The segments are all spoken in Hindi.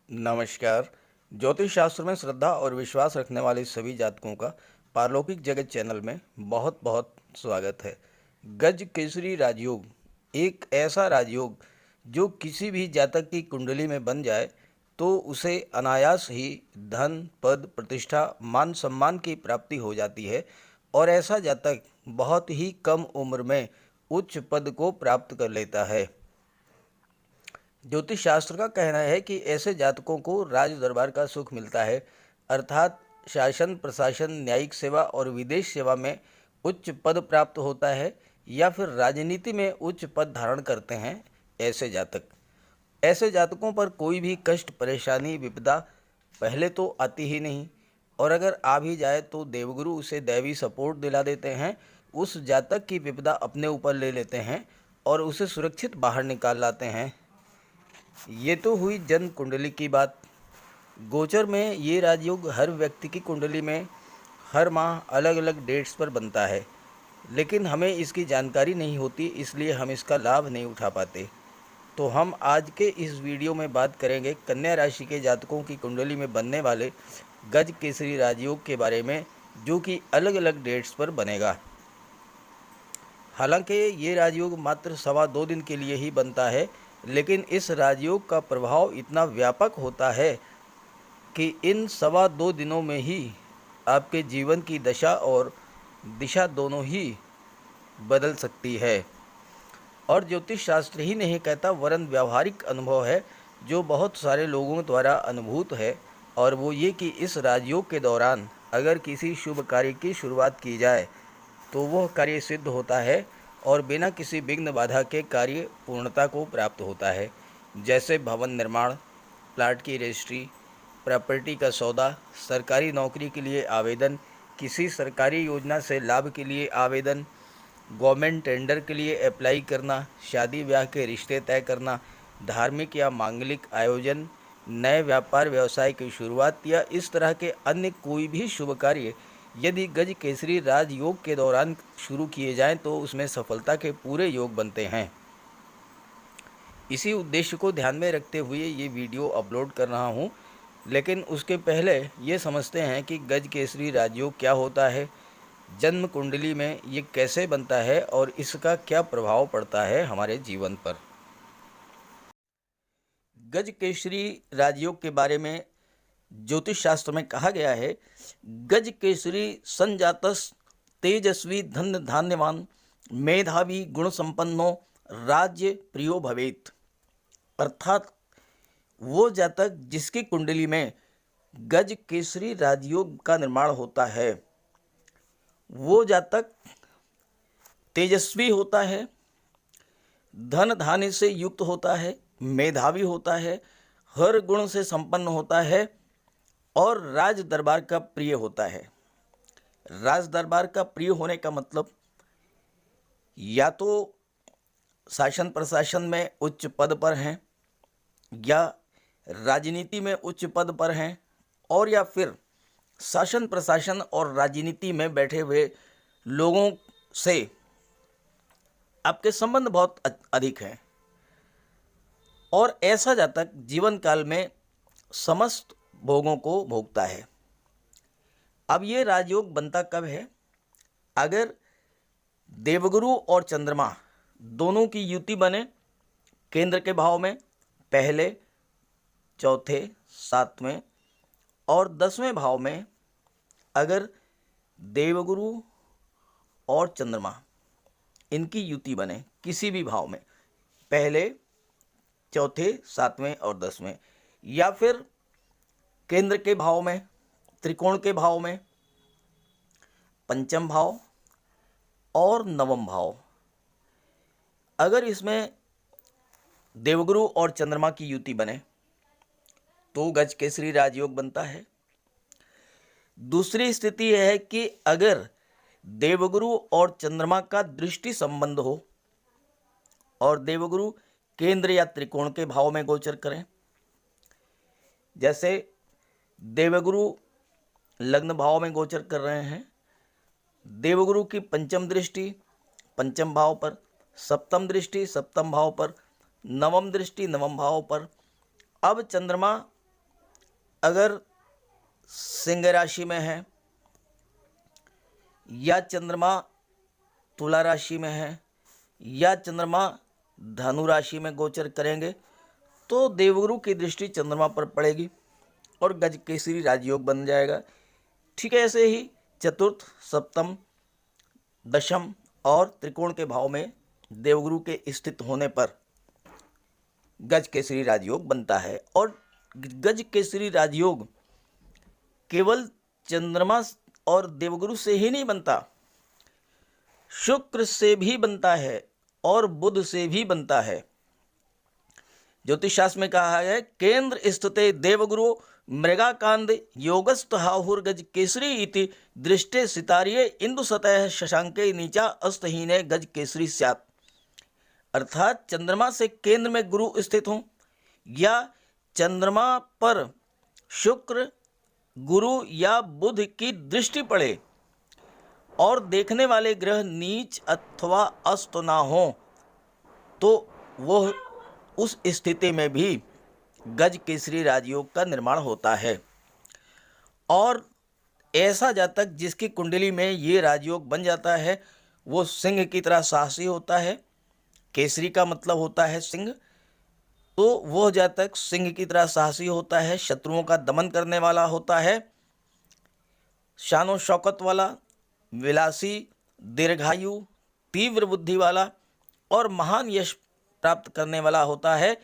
नमस्कार। ज्योतिष शास्त्र में श्रद्धा और विश्वास रखने वाले सभी जातकों का पारलौकिक जगत चैनल में बहुत बहुत स्वागत है। गज केसरी राजयोग एक ऐसा राजयोग जो किसी भी जातक की कुंडली में बन जाए तो उसे अनायास ही धन, पद, प्रतिष्ठा, मान सम्मान की प्राप्ति हो जाती है और ऐसा जातक बहुत ही कम उम्र में उच्च पद को प्राप्त कर लेता है। ज्योतिष शास्त्र का कहना है कि ऐसे जातकों को राज दरबार का सुख मिलता है, अर्थात शासन, प्रशासन, न्यायिक सेवा और विदेश सेवा में उच्च पद प्राप्त होता है या फिर राजनीति में उच्च पद धारण करते हैं। ऐसे जातकों पर कोई भी कष्ट, परेशानी, विपदा पहले तो आती ही नहीं और अगर आ भी जाए तो देवगुरु उसे दैवी सपोर्ट दिला देते हैं, उस जातक की विपदा अपने ऊपर ले लेते हैं और उसे सुरक्षित बाहर निकाल लाते हैं। ये तो हुई जन्म कुंडली की बात। गोचर में ये राजयोग हर व्यक्ति की कुंडली में हर माह अलग अलग डेट्स पर बनता है, लेकिन हमें इसकी जानकारी नहीं होती, इसलिए हम इसका लाभ नहीं उठा पाते। तो हम आज के इस वीडियो में बात करेंगे कन्या राशि के जातकों की कुंडली में बनने वाले गज केसरी राजयोग के बारे में, जो कि अलग अलग डेट्स पर बनेगा। हालांकि ये राजयोग मात्र 2.25 दिन के लिए ही बनता है, लेकिन इस राजयोग का प्रभाव इतना व्यापक होता है कि इन 2.25 दिनों में ही आपके जीवन की दशा और दिशा दोनों ही बदल सकती है। और ज्योतिष शास्त्र ही नहीं कहता, वरन व्यावहारिक अनुभव है जो बहुत सारे लोगों द्वारा अनुभूत है, और वो ये कि इस राजयोग के दौरान अगर किसी शुभ कार्य की शुरुआत की जाए तो वह कार्य सिद्ध होता है और बिना किसी विघ्न बाधा के कार्य पूर्णता को प्राप्त होता है। जैसे भवन निर्माण, प्लाट की रजिस्ट्री, प्रॉपर्टी का सौदा, सरकारी नौकरी के लिए आवेदन, किसी सरकारी योजना से लाभ के लिए आवेदन, गवर्नमेंट टेंडर के लिए अप्लाई करना, शादी ब्याह के रिश्ते तय करना, धार्मिक या मांगलिक आयोजन, नए व्यापार व्यवसाय की शुरुआत या इस तरह के अन्य कोई भी शुभ कार्य यदि गज केसरी राजयोग के दौरान शुरू किए जाएं तो उसमें सफलता के पूरे योग बनते हैं। इसी उद्देश्य को ध्यान में रखते हुए ये वीडियो अपलोड कर रहा हूँ, लेकिन उसके पहले ये समझते हैं कि गज केसरी राजयोग क्या होता है, जन्म कुंडली में ये कैसे बनता है और इसका क्या प्रभाव पड़ता है हमारे जीवन पर। गज केसरी राजयोग के बारे में ज्योतिष शास्त्र में कहा गया है, गज केसरी संजातस तेजस्वी धन धान्यवान मेधावी गुण संपन्नो राज्य प्रियो भवेत। अर्थात वो जातक जिसकी कुंडली में गज केसरी राजयोग का निर्माण होता है, वो जातक तेजस्वी होता है, धन धान्य से युक्त होता है, मेधावी होता है, हर गुण से संपन्न होता है और राज दरबार का प्रिय होता है। राज दरबार का प्रिय होने का मतलब या तो शासन प्रशासन में उच्च पद पर हैं, या राजनीति में उच्च पद पर हैं, और या फिर शासन प्रशासन और राजनीति में बैठे हुए लोगों से आपके संबंध बहुत अधिक हैं और ऐसा जातक जीवन काल में समस्त भोगों को भोगता है। अब ये राजयोग बनता कब है? अगर देवगुरु और चंद्रमा दोनों की युति बने केंद्र के भाव में, पहले, चौथे, 7वें और 10वें भाव में, अगर देवगुरु और चंद्रमा इनकी युति बने किसी भी भाव में, पहले, चौथे, 7वें और 10वें, या फिर केंद्र के भाव में, त्रिकोण के भाव में, पंचम भाव और नवम भाव, अगर इसमें देवगुरु और चंद्रमा की युति बने तो गज केसरी राजयोग बनता है। दूसरी स्थिति यह है कि अगर देवगुरु और चंद्रमा का दृष्टि संबंध हो और देवगुरु केंद्र या त्रिकोण के भाव में गोचर करें, जैसे देवगुरु लग्न भाव में गोचर कर रहे हैं, देवगुरु की पंचम दृष्टि पंचम भाव पर, सप्तम दृष्टि सप्तम भाव पर, नवम दृष्टि नवम भाव पर। अब चंद्रमा अगर सिंह राशि में है या चंद्रमा तुला राशि में है या चंद्रमा धनु राशि में गोचर करेंगे तो देवगुरु की दृष्टि चंद्रमा पर पड़ेगी और गज केसरी राजयोग बन जाएगा। ठीक है, ऐसे ही चतुर्थ, सप्तम, दशम और त्रिकोण के भाव में देवगुरु के स्थित होने पर गज केसरी राजयोग बनता है। और गज केसरी राजयोग केवल चंद्रमा और देवगुरु से ही नहीं बनता, शुक्र से भी बनता है और बुध से भी बनता है। ज्योतिष शास्त्र में कहा है केंद्र स्थिते देवगुरु मृगाकांद योगस्थ हाहुर्गज केसरी इति दृष्टे सितारिये इंदु सतह शशांके नीचा अस्तहीने गज केसरी स्यात्। अर्थात चंद्रमा से केंद्र में गुरु स्थित हो या चंद्रमा पर शुक्र, गुरु या बुध की दृष्टि पड़े और देखने वाले ग्रह नीच अथवा अस्त ना हो तो वह उस स्थिति में भी गज केसरी राजयोग का निर्माण होता है। और ऐसा जातक जिसकी कुंडली में ये राजयोग बन जाता है वो सिंह की तरह साहसी होता है। केसरी का मतलब होता है सिंह, तो वह जातक सिंह की तरह साहसी होता है, शत्रुओं का दमन करने वाला होता है, शानो शौकत वाला, विलासी, दीर्घायु, तीव्र बुद्धि वाला और महान यश प्राप्त करने वाला होता है,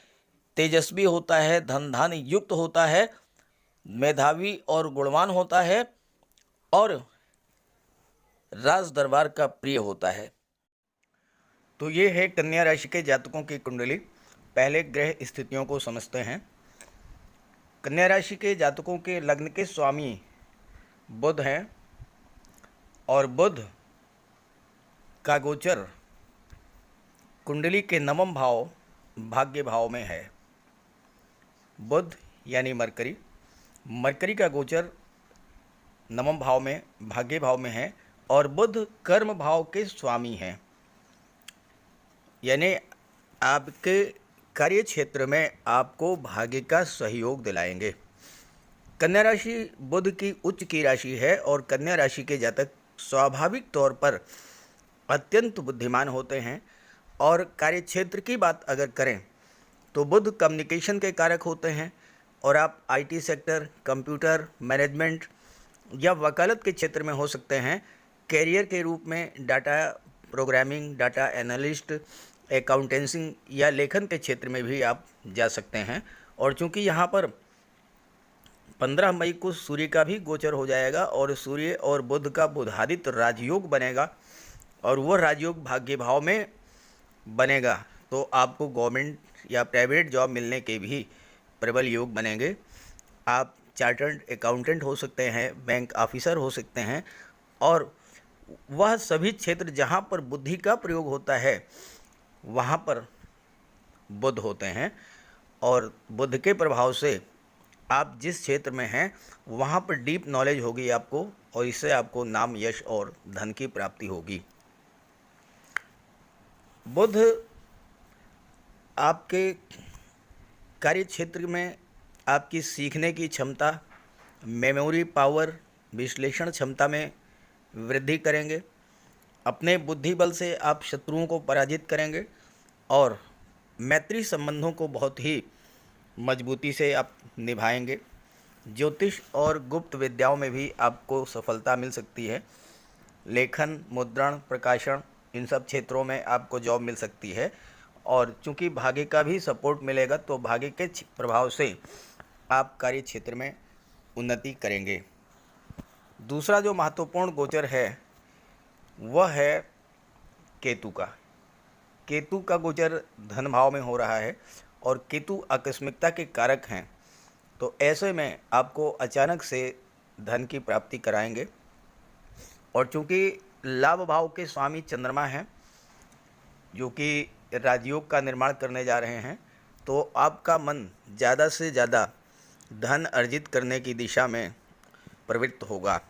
तेजस्वी होता है, धन धान्य युक्त होता है, मेधावी और गुणवान होता है और राज दरबार का प्रिय होता है। तो ये है कन्या राशि के जातकों की कुंडली। पहले ग्रह स्थितियों को समझते हैं। कन्या राशि के जातकों के लग्न के स्वामी बुध हैं और बुध का गोचर कुंडली के नवम भाव भाग्य भाव में है। बुध यानी मरकरी का गोचर नवम भाव में भाग्य भाव में है और बुध कर्म भाव के स्वामी हैं, यानी आपके कार्य क्षेत्र में आपको भाग्य का सहयोग दिलाएंगे। कन्या राशि बुध की उच्च की राशि है और कन्या राशि के जातक स्वाभाविक तौर पर अत्यंत बुद्धिमान होते हैं। और कार्य क्षेत्र की बात अगर करें तो बुध कम्युनिकेशन के कारक होते हैं और आप आईटी सेक्टर, कंप्यूटर मैनेजमेंट या वकालत के क्षेत्र में हो सकते हैं। कैरियर के रूप में data programming, data analyst, accountancy या लेखन के क्षेत्र में भी आप जा सकते हैं। और चूंकि यहाँ पर 15 मई को सूर्य का भी गोचर हो जाएगा और सूर्य और बुध का बुधादित राजयोग बनेगा और वह राजयोग भाग्य भाव में बनेगा तो आपको गवर्नमेंट या प्राइवेट जॉब मिलने के भी प्रबल योग बनेंगे। आप चार्टर्ड अकाउंटेंट हो सकते हैं, बैंक ऑफिसर हो सकते हैं और वह सभी क्षेत्र जहाँ पर बुद्धि का प्रयोग होता है वहाँ पर बुध होते हैं। और बुध के प्रभाव से आप जिस क्षेत्र में हैं वहाँ पर डीप नॉलेज होगी आपको और इससे आपको नाम, यश और धन की प्राप्ति होगी। बुध आपके कार्य क्षेत्र में आपकी सीखने की क्षमता, मेमोरी पावर, विश्लेषण क्षमता में वृद्धि करेंगे। अपने बुद्धि बल से आप शत्रुओं को पराजित करेंगे और मैत्री संबंधों को बहुत ही मजबूती से आप निभाएंगे। ज्योतिष और गुप्त विद्याओं में भी आपको सफलता मिल सकती है। लेखन, मुद्रण, प्रकाशन, इन सब क्षेत्रों में आपको जॉब मिल सकती है। और चूंकि भाग्य का भी सपोर्ट मिलेगा तो भाग्य के प्रभाव से आप कार्य क्षेत्र में उन्नति करेंगे। दूसरा जो महत्वपूर्ण गोचर है वह है केतु का। केतु का गोचर धन भाव में हो रहा है और केतु आकस्मिकता के कारक हैं, तो ऐसे में आपको अचानक से धन की प्राप्ति कराएंगे। और चूंकि लाभ भाव के स्वामी चंद्रमा हैं जो कि राजयोग का निर्माण करने जा रहे हैं, तो आपका मन ज़्यादा से ज़्यादा धन अर्जित करने की दिशा में प्रवृत्त होगा।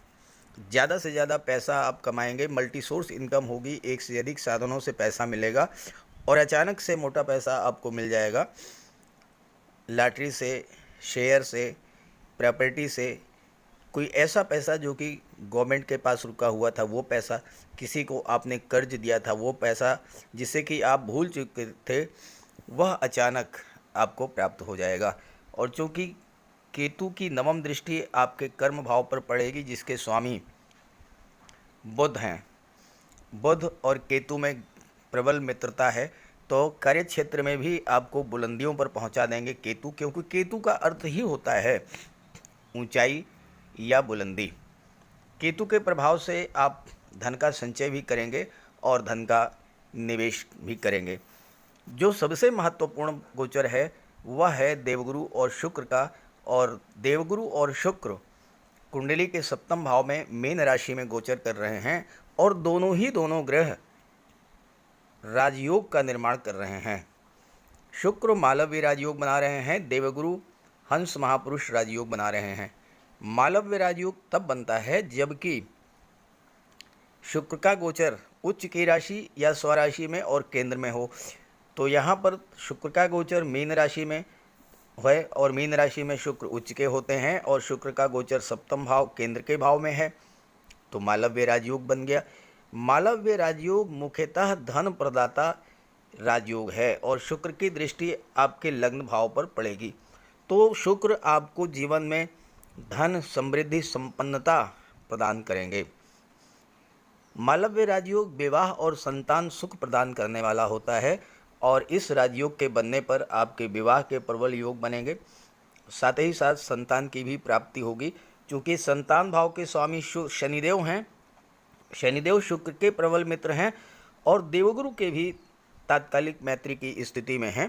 ज़्यादा से ज़्यादा पैसा आप कमाएंगे, मल्टी सोर्स इनकम होगी, एक से अधिक साधनों से पैसा मिलेगा और अचानक से मोटा पैसा आपको मिल जाएगा। लॉटरी से, शेयर से, प्रॉपर्टी से, कोई ऐसा पैसा जो कि गवर्नमेंट के पास रुका हुआ था वो पैसा, किसी को आपने कर्ज दिया था वो पैसा जिसे कि आप भूल चुके थे, वह अचानक आपको प्राप्त हो जाएगा। और चूँकि केतु की नवम दृष्टि आपके कर्म भाव पर पड़ेगी जिसके स्वामी बुध हैं, बुध और केतु में प्रबल मित्रता है, तो कार्य क्षेत्र में भी आपको बुलंदियों पर पहुंचा देंगे केतु, क्योंकि केतु का अर्थ ही होता है ऊंचाई या बुलंदी। केतु के प्रभाव से आप धन का संचय भी करेंगे और धन का निवेश भी करेंगे। जो सबसे महत्वपूर्ण गोचर है वह है देवगुरु और शुक्र का, और देवगुरु और शुक्र कुंडली के सप्तम भाव में मीन राशि में गोचर कर रहे हैं, और दोनों ग्रह राजयोग का निर्माण कर रहे हैं। शुक्र मालव्य राजयोग बना रहे हैं, देवगुरु हंस महापुरुष राजयोग बना रहे हैं। मालव्य राजयोग तब बनता है जबकि शुक्र का गोचर उच्च की राशि या स्वराशि में और केंद्र में हो। तो यहाँ पर शुक्र का गोचर मीन राशि में है और मीन राशि में शुक्र उच्च के होते हैं, और शुक्र का गोचर सप्तम भाव केंद्र के भाव में है, तो मालव्य राजयोग बन गया। मालव्य राजयोग मुख्यतः धन प्रदाता राजयोग है और शुक्र की दृष्टि आपके लग्न भाव पर पड़ेगी। तो शुक्र आपको जीवन में धन, समृद्धि, संपन्नता प्रदान करेंगे। मालव्य राजयोग विवाह और संतान सुख प्रदान करने वाला होता है, और इस राजयोग के बनने पर आपके विवाह के प्रबल योग बनेंगे, साथ ही साथ संतान की भी प्राप्ति होगी। क्योंकि संतान भाव के स्वामी शनिदेव हैं, शनिदेव शुक्र के प्रबल मित्र हैं और देवगुरु के भी तात्कालिक मैत्री की स्थिति में हैं।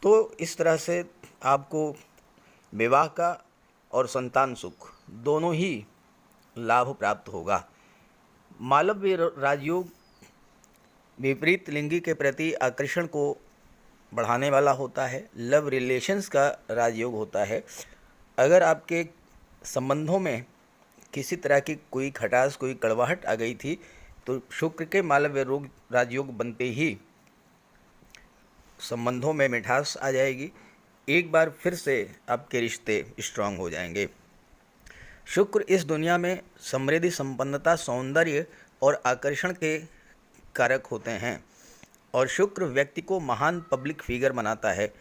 तो इस तरह से आपको विवाह का और संतान सुख दोनों ही लाभ प्राप्त होगा। मालव्य राजयोग विपरीत लिंगी के प्रति आकर्षण को बढ़ाने वाला होता है, लव रिलेशंस का राजयोग होता है। अगर आपके संबंधों में किसी तरह की कोई खटास, कोई कड़वाहट आ गई थी, तो शुक्र के मालव्य राजयोग बनते ही संबंधों में मिठास आ जाएगी, एक बार फिर से आपके रिश्ते स्ट्रांग हो जाएंगे। शुक्र इस दुनिया में समृद्धि, संपन्नता, सौंदर्य और आकर्षण के कारक होते हैं, और शुक्र व्यक्ति को महान पब्लिक फिगर बनाता है।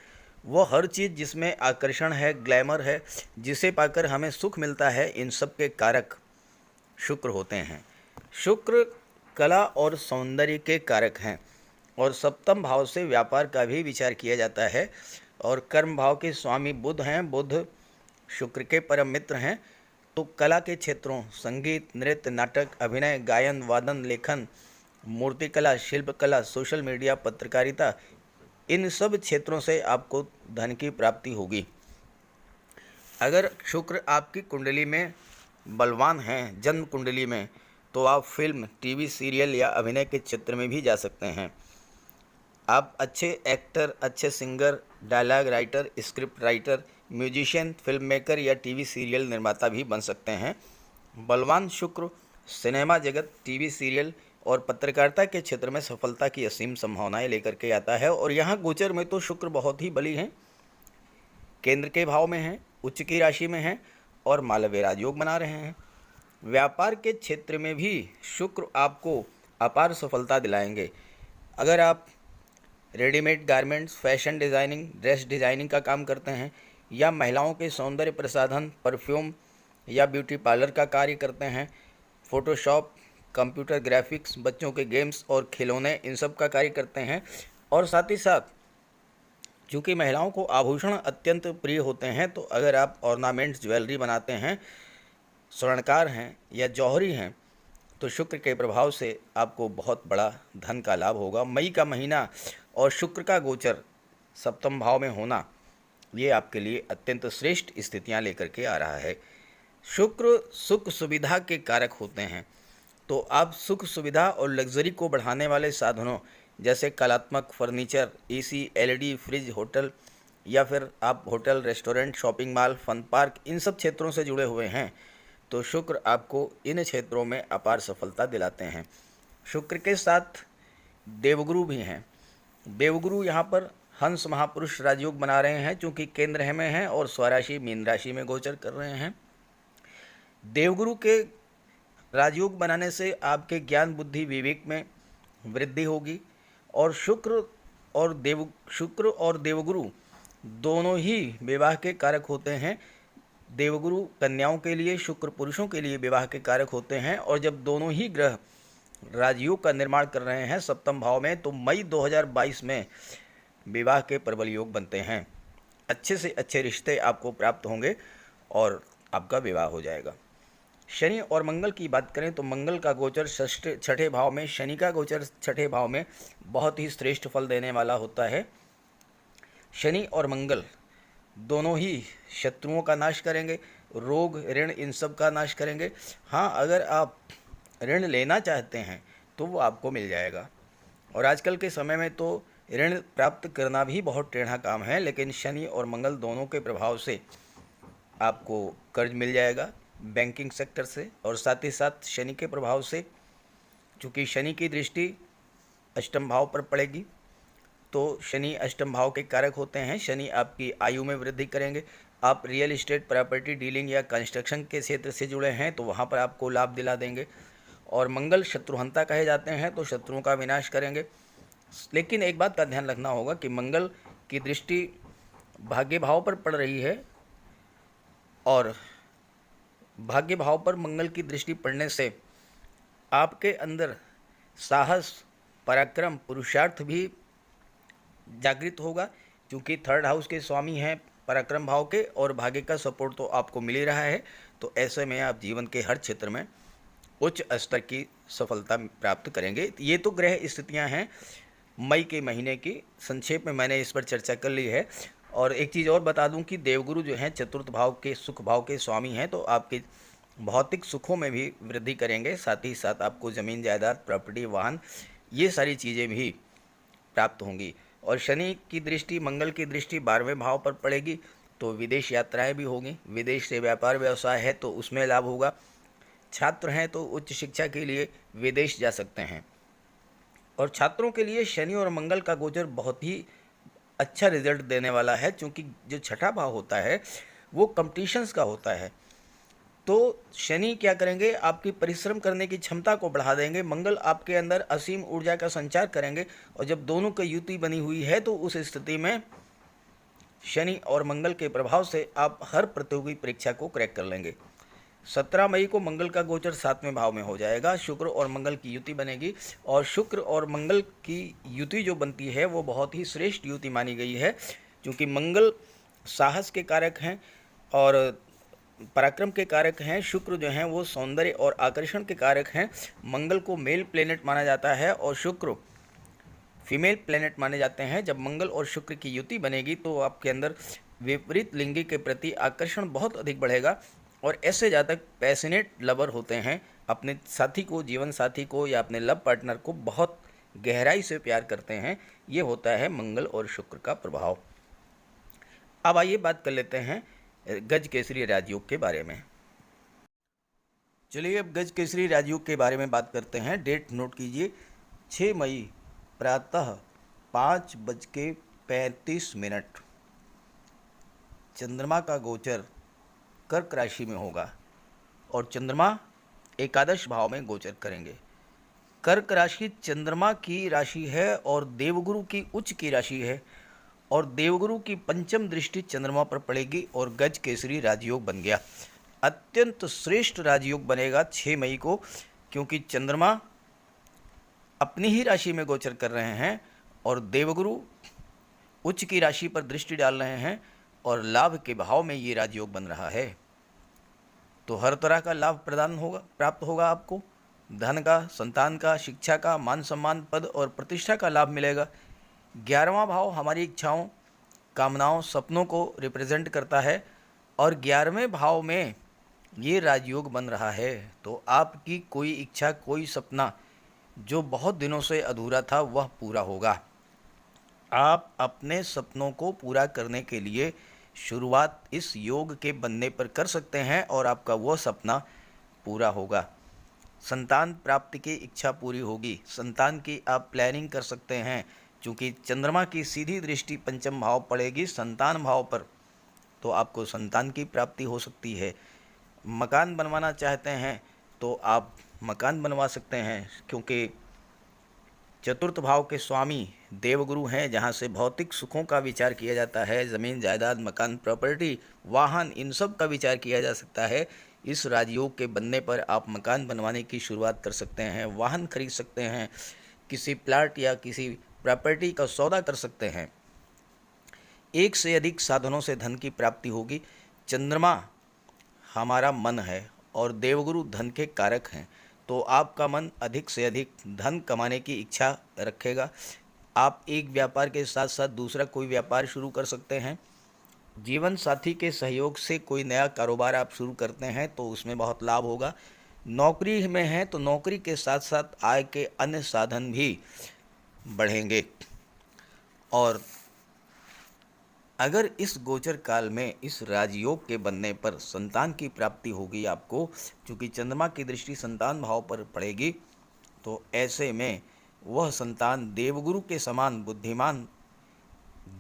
वो हर चीज़ जिसमें आकर्षण है, ग्लैमर है, जिसे पाकर हमें सुख मिलता है, इन सब के कारक शुक्र होते हैं। शुक्र कला और सौंदर्य के कारक हैं, और सप्तम भाव से व्यापार का भी विचार किया जाता है, और कर्म भाव के स्वामी बुध हैं, बुध शुक्र के परम मित्र हैं। तो कला के क्षेत्रों, संगीत, नृत्य, नाटक, अभिनय, गायन, वादन, लेखन, मूर्तिकला, शिल्पकला, सोशल मीडिया, पत्रकारिता, इन सब क्षेत्रों से आपको धन की प्राप्ति होगी। अगर शुक्र आपकी कुंडली में बलवान हैं, जन्म कुंडली में, तो आप फिल्म, टीवी सीरियल या अभिनय के क्षेत्र में भी जा सकते हैं। आप अच्छे एक्टर, अच्छे singer, dialogue writer, script writer, musician, film maker या टीवी सीरियल निर्माता भी बन सकते हैं। बलवान शुक्र सिनेमा जगत, टीवी सीरियल और पत्रकारिता के क्षेत्र में सफलता की असीम संभावनाएं लेकर के आता है। और यहाँ गोचर में तो शुक्र बहुत ही बली हैं, केंद्र के भाव में हैं, उच्च की राशि में हैं और मालव्य राजयोग बना रहे हैं। व्यापार के क्षेत्र में भी शुक्र आपको अपार सफलता दिलाएंगे। अगर आप readymade garments, fashion designing, dress designing का काम करते हैं, या महिलाओं के सौंदर्य प्रसाधन, परफ्यूम या ब्यूटी पार्लर का कार्य करते हैं, फ़ोटोशॉप, कंप्यूटर ग्राफिक्स, बच्चों के गेम्स और खिलौने, इन सब का कार्य करते हैं, और साथ ही साथ चूँकि महिलाओं को आभूषण अत्यंत प्रिय होते हैं, तो अगर आप ऑर्नामेंट्स, ज्वेलरी बनाते हैं, स्वर्णकार हैं या जौहरी हैं, तो शुक्र के प्रभाव से आपको बहुत बड़ा धन का लाभ होगा। मई का महीना और शुक्र का गोचर सप्तम भाव में होना, ये आपके लिए अत्यंत श्रेष्ठ स्थितियां लेकर के आ रहा है। शुक्र सुख सुविधा के कारक होते हैं, तो आप सुख सुविधा और लग्जरी को बढ़ाने वाले साधनों जैसे कलात्मक furniture, AC, LED, fridge, hotel, या फिर आप hotel, restaurant, shopping mall, fun park, इन सब क्षेत्रों से जुड़े हुए हैं, तो शुक्र आपको इन क्षेत्रों में अपार सफलता दिलाते हैं। शुक्र के साथ देवगुरु भी हैं। देवगुरु यहाँ पर हंस महापुरुष राजयोग बना रहे हैं, चूंकि केंद्र में हैं और स्वराशि मीन राशि में गोचर कर रहे हैं। देवगुरु के राजयोग बनाने से आपके ज्ञान बुद्धि विवेक में वृद्धि होगी। और शुक्र और देवगुरु दोनों ही विवाह के कारक होते हैं। देवगुरु कन्याओं के लिए, शुक्र पुरुषों के लिए विवाह के कारक होते हैं। और जब दोनों ही ग्रह राजयोग का निर्माण कर रहे हैं सप्तम भाव में, तो मई 2022 में विवाह के प्रबल योग बनते हैं। अच्छे से अच्छे रिश्ते आपको प्राप्त होंगे और आपका विवाह हो जाएगा। शनि और मंगल की बात करें तो मंगल का गोचर छठे भाव में, शनि का गोचर छठे भाव में बहुत ही श्रेष्ठ फल देने वाला होता है। शनि और मंगल दोनों ही शत्रुओं का नाश करेंगे, रोग ऋण इन सब का नाश करेंगे। हाँ, अगर आप ऋण लेना चाहते हैं तो वो आपको मिल जाएगा। और आजकल के समय में तो ऋण प्राप्त करना भी बहुत टेढ़ा काम है, लेकिन शनि और मंगल दोनों के प्रभाव से आपको कर्ज मिल जाएगा बैंकिंग सेक्टर से। और साथ ही साथ शनि के प्रभाव से, चूँकि शनि की दृष्टि अष्टम भाव पर पड़ेगी, तो शनि अष्टम भाव के कारक होते हैं। शनि आपकी आयु में वृद्धि करेंगे। आप रियल इस्टेट, प्रॉपर्टी डीलिंग या कंस्ट्रक्शन के क्षेत्र से जुड़े हैं तो वहाँ पर आपको लाभ दिला देंगे। और मंगल शत्रुहंता कहे जाते हैं, तो शत्रुओं का विनाश करेंगे। लेकिन एक बात का ध्यान रखना होगा कि मंगल की दृष्टि भाग्य भाव पर पड़ रही है, और भाग्य भाव पर मंगल की दृष्टि पड़ने से आपके अंदर साहस, पराक्रम, पुरुषार्थ भी जागृत होगा, क्योंकि थर्ड हाउस के स्वामी हैं पराक्रम भाव के, और भाग्य का सपोर्ट तो आपको मिल ही रहा है। तो ऐसे में आप जीवन के हर क्षेत्र में उच्च स्तर की सफलता प्राप्त करेंगे। ये तो ग्रह स्थितियां हैं मई के महीने की, संक्षेप में मैंने इस पर चर्चा कर ली है। और एक चीज़ और बता दूं कि देवगुरु जो हैं चतुर्थ भाव के, सुख भाव के स्वामी हैं, तो आपके भौतिक सुखों में भी वृद्धि करेंगे। साथ ही साथ आपको ज़मीन जायदाद, प्रॉपर्टी, वाहन, ये सारी चीज़ें भी प्राप्त होंगी। और शनि की दृष्टि, मंगल की दृष्टि 12वें भाव पर पड़ेगी, तो विदेश यात्राएं भी होंगी। विदेश से व्यापार व्यवसाय है तो उसमें लाभ होगा। छात्र हैं तो उच्च शिक्षा के लिए विदेश जा सकते हैं। और छात्रों के लिए शनि और मंगल का गोचर बहुत ही अच्छा रिजल्ट देने वाला है, क्योंकि जो छठा भाव होता है वो कंपटीशंस का होता है। तो शनि क्या करेंगे, आपकी परिश्रम करने की क्षमता को बढ़ा देंगे। मंगल आपके अंदर असीम ऊर्जा का संचार करेंगे। और जब दोनों की युति बनी हुई है तो उस स्थिति में शनि और मंगल के प्रभाव से आप हर प्रतियोगी परीक्षा को क्रैक कर लेंगे। 17 मई को मंगल का गोचर 7वें भाव में हो जाएगा। शुक्र और मंगल की युति बनेगी, और शुक्र और मंगल की युति जो बनती है वो बहुत ही श्रेष्ठ युति मानी गई है, क्योंकि मंगल साहस के कारक हैं और पराक्रम के कारक हैं। शुक्र जो हैं वो सौंदर्य और आकर्षण के कारक हैं। मंगल को मेल प्लेनेट माना जाता है और शुक्र फीमेल प्लेनेट माने जाते हैं। जब मंगल और शुक्र की युति बनेगी तो आपके अंदर विपरीत लिंगी के प्रति आकर्षण बहुत अधिक बढ़ेगा, और ऐसे जातक पैशनेट लवर होते हैं, अपने साथी को, जीवन साथी को या अपने लव पार्टनर को बहुत गहराई से प्यार करते हैं। ये होता है मंगल और शुक्र का प्रभाव। अब आइए बात कर लेते हैं गज केसरी राजयोग के बारे में। चलिए अब गज केसरी राजयोग के बारे में बात करते हैं। डेट नोट कीजिए, 6 मई प्रातः 5:35 चंद्रमा का गोचर कर्क राशि में होगा, और चंद्रमा एकादश भाव में गोचर करेंगे। कर्क राशि चंद्रमा की राशि है और देवगुरु की उच्च की राशि है, और देवगुरु की पंचम दृष्टि चंद्रमा पर पड़ेगी और गज केसरी राजयोग बन गया। अत्यंत श्रेष्ठ राजयोग बनेगा 6 मई को, क्योंकि चंद्रमा अपनी ही राशि में गोचर कर रहे हैं और देवगुरु उच्च की राशि पर दृष्टि डाल रहे हैं, और लाभ के भाव में ये राजयोग बन रहा है। तो हर तरह का लाभ प्राप्त होगा आपको। धन का, संतान का, शिक्षा का, मान सम्मान, पद और प्रतिष्ठा का लाभ मिलेगा। 11वां भाव हमारी इच्छाओं, कामनाओं, सपनों को रिप्रेजेंट करता है, और 11वें भाव में ये राजयोग बन रहा है। तो आपकी कोई इच्छा, कोई सपना जो बहुत दिनों से अधूरा था वह पूरा होगा। आप अपने सपनों को पूरा करने के लिए शुरुआत इस योग के बनने पर कर सकते हैं, और आपका वह सपना पूरा होगा। संतान प्राप्ति की इच्छा पूरी होगी। संतान की आप प्लानिंग कर सकते हैं चूँकि चंद्रमा की सीधी दृष्टि पंचम भाव पड़ेगी संतान भाव पर, तो आपको संतान की प्राप्ति हो सकती है। मकान बनवाना चाहते हैं तो आप मकान बनवा सकते हैं, क्योंकि चतुर्थ भाव के स्वामी देवगुरु हैं, जहाँ से भौतिक सुखों का विचार किया जाता है। ज़मीन जायदाद, मकान, प्रॉपर्टी, वाहन, इन सब का विचार किया जा सकता है। इस राजयोग के बनने पर आप मकान बनवाने की शुरुआत कर सकते हैं, वाहन खरीद सकते हैं, किसी प्लाट या किसी प्रॉपर्टी का सौदा कर सकते हैं। एक से अधिक साधनों से धन की प्राप्ति होगी। चंद्रमा हमारा मन है और देवगुरु धन के कारक हैं, तो आपका मन अधिक से अधिक धन कमाने की इच्छा रखेगा। आप एक व्यापार के साथ साथ दूसरा कोई व्यापार शुरू कर सकते हैं। जीवन साथी के सहयोग से कोई नया कारोबार आप शुरू करते हैं तो उसमें बहुत लाभ होगा। नौकरी में हैं तो नौकरी के साथ साथ आय के अन्य साधन भी बढ़ेंगे। और अगर इस गोचर काल में इस राजयोग के बनने पर संतान की प्राप्ति होगी आपको, क्योंकि चंद्रमा की दृष्टि संतान भाव पर पड़ेगी, तो ऐसे में वह संतान देवगुरु के समान बुद्धिमान,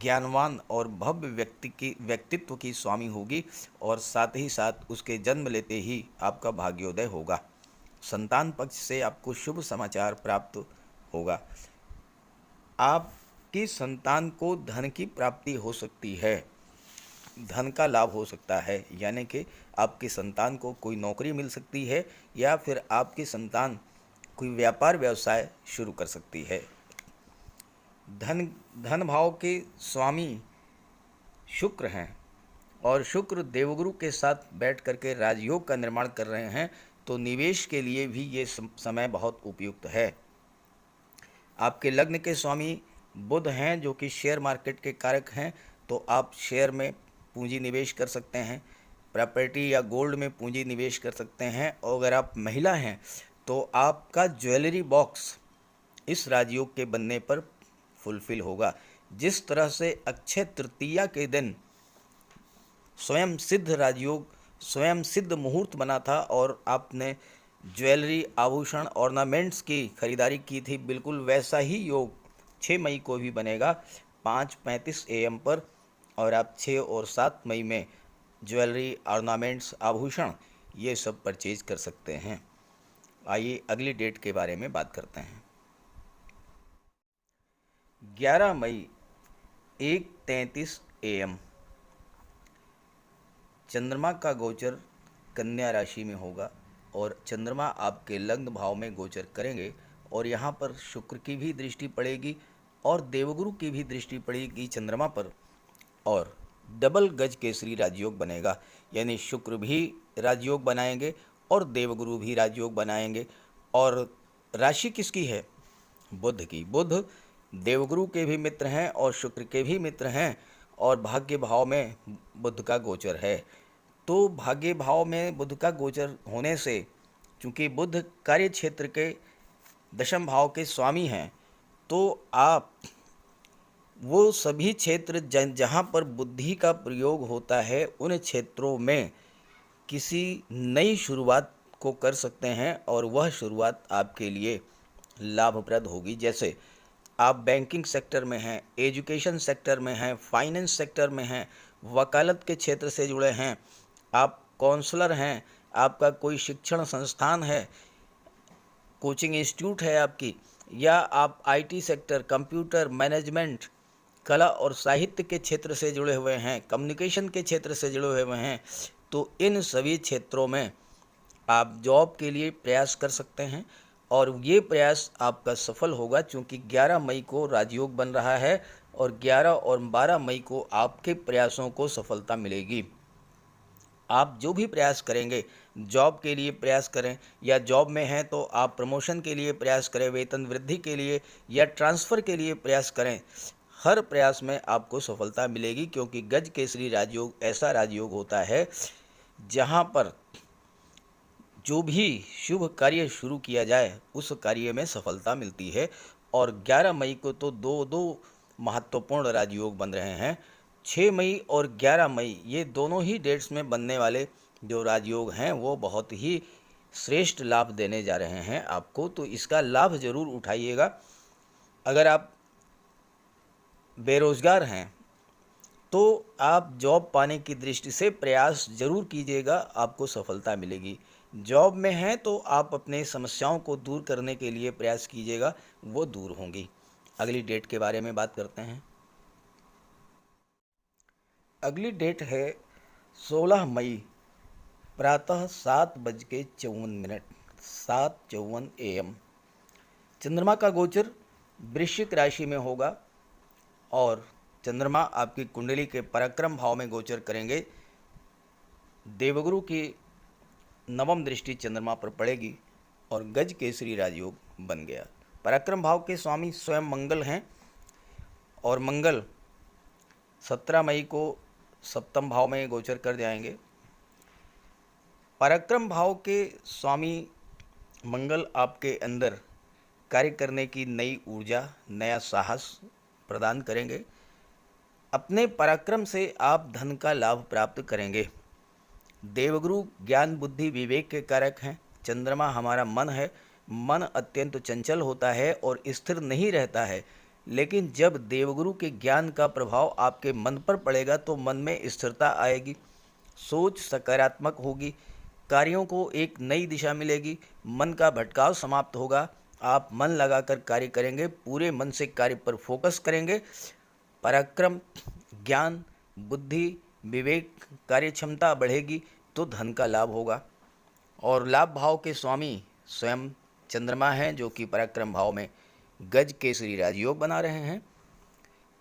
ज्ञानवान और भव्य व्यक्तित्व की स्वामी होगी, और साथ ही साथ उसके जन्म लेते ही आपका भाग्योदय होगा। संतान पक्ष से आपको शुभ समाचार प्राप्त होगा। आपकी संतान को धन की प्राप्ति हो सकती है, धन का लाभ हो सकता है, यानी कि आपकी संतान को कोई नौकरी मिल सकती है या फिर आपकी संतान कोई व्यापार व्यवसाय शुरू कर सकती है। धन भाव के स्वामी शुक्र हैं और शुक्र देवगुरु के साथ बैठ करके राजयोग का निर्माण कर रहे हैं, तो निवेश के लिए भी ये समय बहुत उपयुक्त है। आपके लग्न के स्वामी बुध हैं, जो कि शेयर मार्केट के कारक हैं, तो आप शेयर में पूंजी निवेश कर सकते हैं, प्रॉपर्टी या गोल्ड में पूंजी निवेश कर सकते हैं। और अगर आप महिला हैं तो आपका ज्वेलरी बॉक्स इस राजयोग के बनने पर फुलफिल होगा। जिस तरह से अक्षय तृतीया के दिन स्वयं सिद्ध राजयोग, स्वयं सिद्ध मुहूर्त बना था और आपने ज्वेलरी, आभूषण, ऑर्नामेंट्स की खरीदारी की थी, बिल्कुल वैसा ही योग 6 मई को भी बनेगा 5:35 AM पर, और आप 6 और 7 मई में ज्वेलरी, ऑर्नामेंट्स, आभूषण ये सब परचेज कर सकते हैं। आइए अगली डेट के बारे में बात करते हैं। 11 मई 1:33 AM चंद्रमा का गोचर कन्या राशि में होगा और चंद्रमा आपके लग्न भाव में गोचर करेंगे, और यहाँ पर शुक्र की भी दृष्टि पड़ेगी और देवगुरु की भी दृष्टि पड़ेगी चंद्रमा पर, और डबल गज केसरी राजयोग बनेगा, यानी शुक्र भी राजयोग बनाएंगे और देवगुरु भी राजयोग बनाएंगे। और राशि किसकी है? बुध की। बुध देवगुरु के भी मित्र हैं और शुक्र के भी मित्र हैं, और भाग्य भाव में बुध का गोचर है। तो भाग्य भाव में बुध का गोचर होने से, चूँकि बुध कार्य क्षेत्र के दशम भाव के स्वामी हैं, तो आप वो सभी क्षेत्र जहाँ पर बुद्धि का प्रयोग होता है उन क्षेत्रों में किसी नई शुरुआत को कर सकते हैं, और वह शुरुआत आपके लिए लाभप्रद होगी। जैसे आप बैंकिंग सेक्टर में हैं, एजुकेशन सेक्टर में हैं, फाइनेंस सेक्टर में हैं, वकालत के क्षेत्र से जुड़े हैं, आप काउंसलर हैं, आपका कोई शिक्षण संस्थान है, कोचिंग इंस्टीट्यूट है आपकी, या आप आईटी सेक्टर, कंप्यूटर, मैनेजमेंट, कला और साहित्य के क्षेत्र से जुड़े हुए हैं, कम्युनिकेशन के क्षेत्र से जुड़े हुए हैं, तो इन सभी क्षेत्रों में आप जॉब के लिए प्रयास कर सकते हैं, और ये प्रयास आपका सफल होगा, क्योंकि 11 मई को राजयोग बन रहा है और 11 और 12 मई को आपके प्रयासों को सफलता मिलेगी। आप जो भी प्रयास करेंगे, जॉब के लिए प्रयास करें, या जॉब में हैं तो आप प्रमोशन के लिए प्रयास करें, वेतन वृद्धि के लिए या ट्रांसफ़र के लिए प्रयास करें, हर प्रयास में आपको सफलता मिलेगी, क्योंकि गज केसरी राजयोग ऐसा राजयोग होता है जहाँ पर जो भी शुभ कार्य शुरू किया जाए उस कार्य में सफलता मिलती है। और 11 मई को तो दो महत्वपूर्ण राजयोग बन रहे हैं। 6 मई और 11 मई ये दोनों ही डेट्स में बनने वाले जो राजयोग हैं वो बहुत ही श्रेष्ठ लाभ देने जा रहे हैं आपको, तो इसका लाभ ज़रूर उठाइएगा। अगर आप बेरोज़गार हैं तो आप जॉब पाने की दृष्टि से प्रयास ज़रूर कीजिएगा, आपको सफलता मिलेगी। जॉब में हैं तो आप अपने समस्याओं को दूर करने के लिए प्रयास कीजिएगा, वो दूर होंगी। अगली डेट के बारे में बात करते हैं। अगली डेट है 16 मई प्रातः 7:54, 7:54 AM। चंद्रमा का गोचर वृश्चिक राशि में होगा और चंद्रमा आपकी कुंडली के पराक्रम भाव में गोचर करेंगे। देवगुरु की नवम दृष्टि चंद्रमा पर पड़ेगी और गज केसरी राजयोग बन गया। पराक्रम भाव के स्वामी स्वयं मंगल हैं और मंगल 17 मई को सप्तम भाव में गोचर कर जाएंगे। पराक्रम भाव के स्वामी मंगल आपके अंदर कार्य करने की नई ऊर्जा, नया साहस प्रदान करेंगे। अपने पराक्रम से आप धन का लाभ प्राप्त करेंगे। देवगुरु ज्ञान बुद्धि विवेक के कारक हैं। चंद्रमा हमारा मन है। मन अत्यंत चंचल होता है और स्थिर नहीं रहता है, लेकिन जब देवगुरु के ज्ञान का प्रभाव आपके मन पर पड़ेगा तो मन में स्थिरता आएगी, सोच सकारात्मक होगी, कार्यों को एक नई दिशा मिलेगी, मन का भटकाव समाप्त होगा। आप मन लगाकर कार्य करेंगे, पूरे मन से कार्य पर फोकस करेंगे। पराक्रम, ज्ञान, बुद्धि, विवेक, कार्य क्षमता बढ़ेगी तो धन का लाभ होगा। और लाभ भाव के स्वामी स्वयं चंद्रमा हैं, जो कि पराक्रम भाव में गज केसरी राजयोग बना रहे हैं।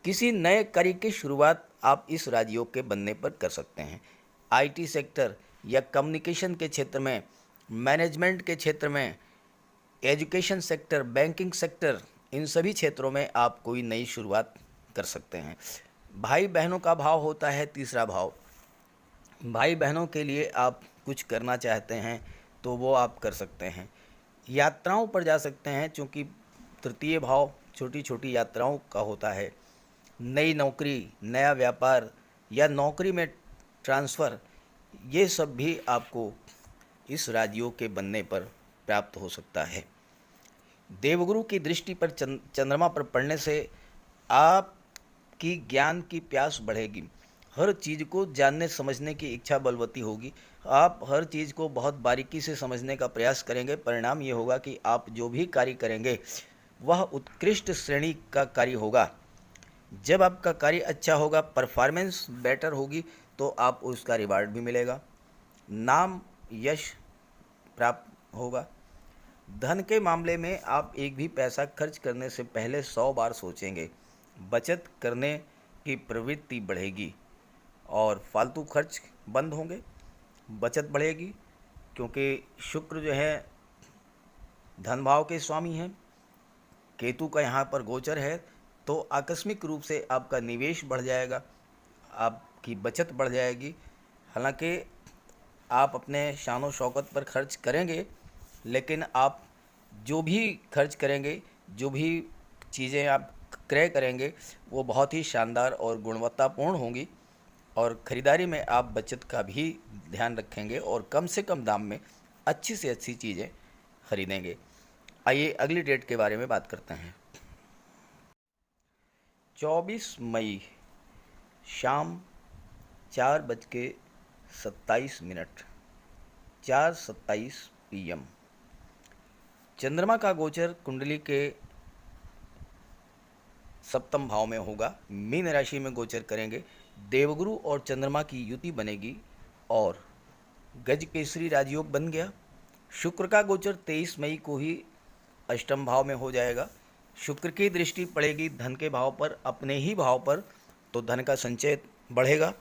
किसी नए कार्य की शुरुआत आप इस राजयोग के बनने पर कर सकते हैं। आईटी सेक्टर या कम्युनिकेशन के क्षेत्र में, मैनेजमेंट के क्षेत्र में, एजुकेशन सेक्टर, बैंकिंग सेक्टर, इन सभी क्षेत्रों में आप कोई नई शुरुआत कर सकते हैं। भाई बहनों का भाव होता है तीसरा भाव। भाई बहनों के लिए आप कुछ करना चाहते हैं तो वो आप कर सकते हैं। यात्राओं पर जा सकते हैं, क्योंकि तृतीय भाव छोटी छोटी यात्राओं का होता है। नई नौकरी, नया व्यापार या नौकरी में ट्रांसफ़र, ये सब भी आपको इस राजयोग के बनने पर प्राप्त हो सकता है। देवगुरु की दृष्टि पर चंद्रमा पर पड़ने से आपकी ज्ञान की प्यास बढ़ेगी। हर चीज़ को जानने समझने की इच्छा बलवती होगी। आप हर चीज़ को बहुत बारीकी से समझने का प्रयास करेंगे। परिणाम ये होगा कि आप जो भी कार्य करेंगे वह उत्कृष्ट श्रेणी का कार्य होगा। जब आपका कार्य अच्छा होगा, परफॉर्मेंस बेटर होगी, तो आप उसका रिवार्ड भी मिलेगा, नाम यश प्राप्त होगा। धन के मामले में आप एक भी पैसा खर्च करने से पहले 100 बार सोचेंगे। बचत करने की प्रवृत्ति बढ़ेगी और फालतू खर्च बंद होंगे, बचत बढ़ेगी, क्योंकि शुक्र जो है धन भाव के स्वामी हैं। केतु का यहाँ पर गोचर है, तो आकस्मिक रूप से आपका निवेश बढ़ जाएगा, आपकी बचत बढ़ जाएगी। हालांकि आप अपने शानो शौकत पर खर्च करेंगे, लेकिन आप जो भी खर्च करेंगे, जो भी चीज़ें आप क्रय करेंगे, वो बहुत ही शानदार और गुणवत्तापूर्ण होंगी। और ख़रीदारी में आप बचत का भी ध्यान रखेंगे और कम से कम दाम में अच्छी से अच्छी चीज़ें खरीदेंगे। आइए अगली डेट के बारे में बात करते हैं। 24 मई शाम 4:27, 4:27 PM। चंद्रमा का गोचर कुंडली के सप्तम भाव में होगा। मीन राशि में गोचर करेंगे। देवगुरु और चंद्रमा की युति बनेगी और गज केसरी राजयोग बन गया। शुक्र का गोचर 23 मई को ही अष्टम भाव में हो जाएगा। शुक्र की दृष्टि पड़ेगी धन के भाव पर, अपने ही भाव पर, तो धन का संचय बढ़ेगा।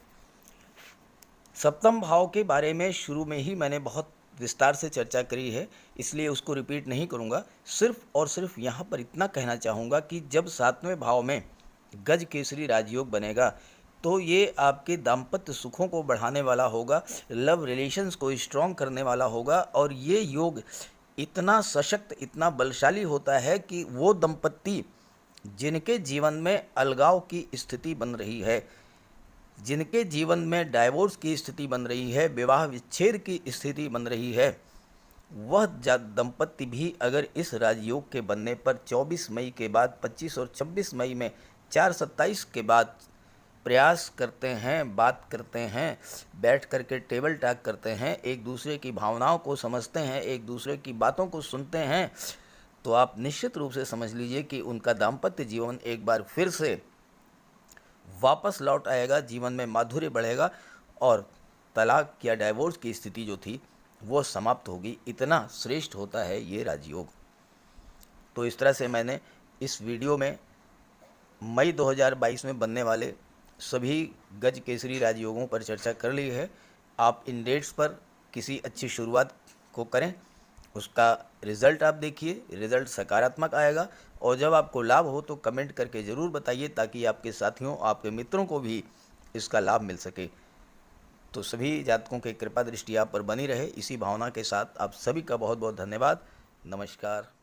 सप्तम भाव के बारे में शुरू में ही मैंने बहुत विस्तार से चर्चा करी है, इसलिए उसको रिपीट नहीं करूंगा। सिर्फ और सिर्फ यहाँ पर इतना कहना चाहूँगा कि जब 7वें भाव में गज केसरी राजयोग बनेगा तो ये आपके दाम्पत्य सुखों को बढ़ाने वाला होगा, लव रिलेशंस को स्ट्रॉन्ग करने वाला होगा। और ये योग इतना सशक्त, इतना बलशाली होता है कि वो दंपत्ति जिनके जीवन में अलगाव की स्थिति बन रही है, जिनके जीवन में डाइवोर्स की स्थिति बन रही है, विवाह विच्छेद की स्थिति बन रही है, वह दंपत्ति भी अगर इस राजयोग के बनने पर 24 मई के बाद 25 और 26 मई में 4:27 के बाद प्रयास करते हैं, बात करते हैं, बैठ कर के टेबल टॉक करते हैं, एक दूसरे की भावनाओं को समझते हैं, एक दूसरे की बातों को सुनते हैं, तो आप निश्चित रूप से समझ लीजिए कि उनका दाम्पत्य जीवन एक बार फिर से वापस लौट आएगा, जीवन में माधुर्य बढ़ेगा और तलाक या डाइवोर्स की स्थिति जो थी वो समाप्त होगी। इतना श्रेष्ठ होता है ये राजयोग। तो इस तरह से मैंने इस वीडियो में मई 2022 में बनने वाले सभी गज केसरी राजयोगों पर चर्चा कर ली है। आप इन डेट्स पर किसी अच्छी शुरुआत को करें, उसका रिज़ल्ट आप देखिए, रिज़ल्ट सकारात्मक आएगा और जब आपको लाभ हो तो कमेंट करके ज़रूर बताइए ताकि आपके साथियों, आपके मित्रों को भी इसका लाभ मिल सके। तो सभी जातकों की कृपा दृष्टि आप पर बनी रहे, इसी भावना के साथ आप सभी का बहुत बहुत धन्यवाद। नमस्कार।